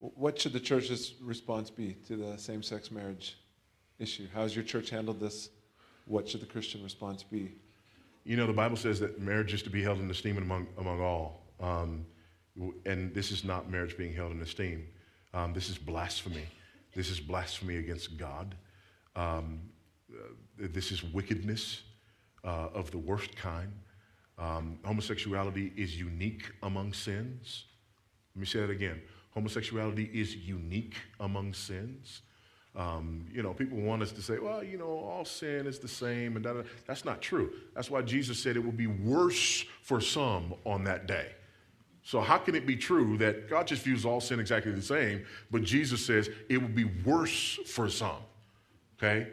What should the church's response be to the same-sex marriage issue? How has your church handled this? What should the Christian response be? You know, the Bible says that marriage is to be held in esteem among all. And this is not marriage being held in esteem. This is blasphemy. This is blasphemy against God. Um, this is wickedness of the worst kind. Homosexuality is unique among sins. Let me say that again. Homosexuality is unique among sins. People want us to say, well, all sin is the same, and da-da. That's not true. That's why Jesus said it will be worse for some on that day. So how can it be true that God just views all sin exactly the same, but Jesus says it will be worse for some, okay?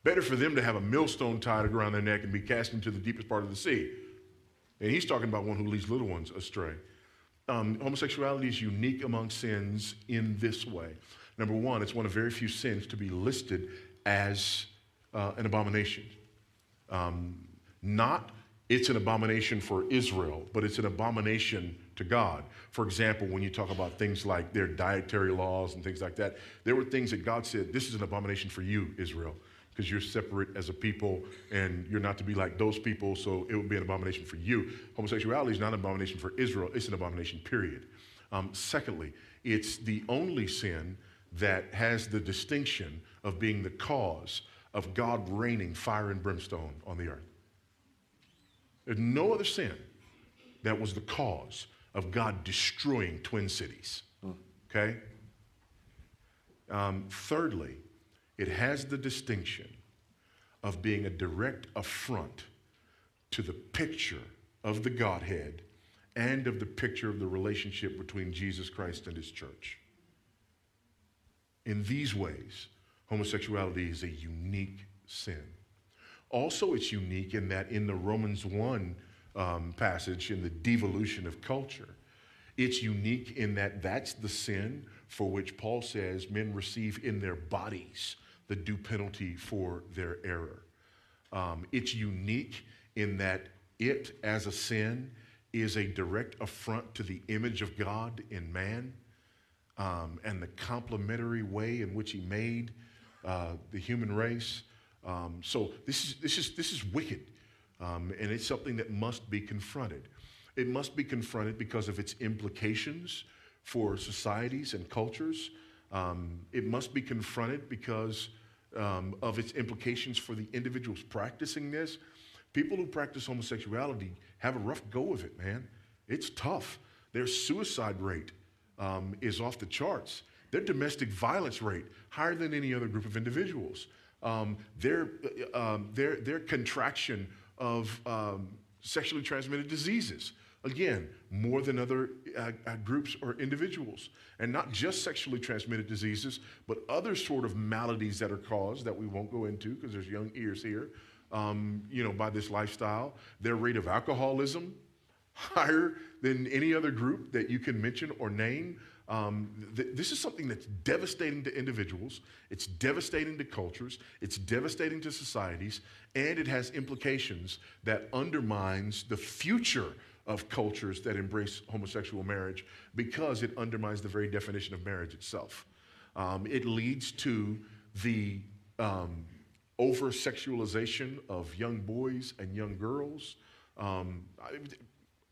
Better for them to have a millstone tied around their neck and be cast into the deepest part of the sea. And he's talking about one who leads little ones astray. Homosexuality is unique among sins in this way. Number one, it's one of very few sins to be listed as an abomination. Not it's an abomination for Israel, but it's an abomination to God. For example, when you talk about things like their dietary laws and things like that, there were things that God said, this is an abomination for you, Israel, because you're separate as a people and you're not to be like those people, so it would be an abomination for you. Homosexuality is not an abomination for Israel, it's an abomination, period. Secondly, it's the only sin that has the distinction of being the cause of God raining fire and brimstone on the earth. There's no other sin that was the cause of God destroying twin cities, okay? Thirdly, it has the distinction of being a direct affront to the picture of the Godhead and of the picture of the relationship between Jesus Christ and his church. In these ways, homosexuality is a unique sin. Also, it's unique in that in the Romans 1 passage, in the devolution of culture, it's unique in that that's the sin for which Paul says men receive in their bodies the due penalty for their error. It's unique in that it, as a sin, is a direct affront to the image of God in man and the complementary way in which he made the human race. So this is wicked, and it's something that must be confronted. It must be confronted because of its implications for societies and cultures. It must be confronted because of its implications for the individuals practicing this. People who practice homosexuality have a rough go of it, man. It's tough. Their suicide rate is off the charts. Their domestic violence rate higher than any other group of individuals. Their contraction of sexually transmitted diseases, again, more than other groups or individuals. And not just sexually transmitted diseases, but other sort of maladies that are caused that we won't go into because there's young ears here, by this lifestyle. Their rate of alcoholism, higher than any other group that you can mention or name. This is something that's devastating to individuals, it's devastating to cultures, it's devastating to societies, and it has implications that undermines the future of cultures that embrace homosexual marriage because it undermines the very definition of marriage itself. It leads to the over-sexualization of young boys and young girls.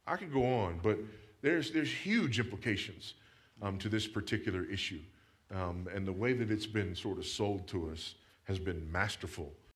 I could go on, but there's huge implications to this particular issue. And the way that it's been sort of sold to us has been masterful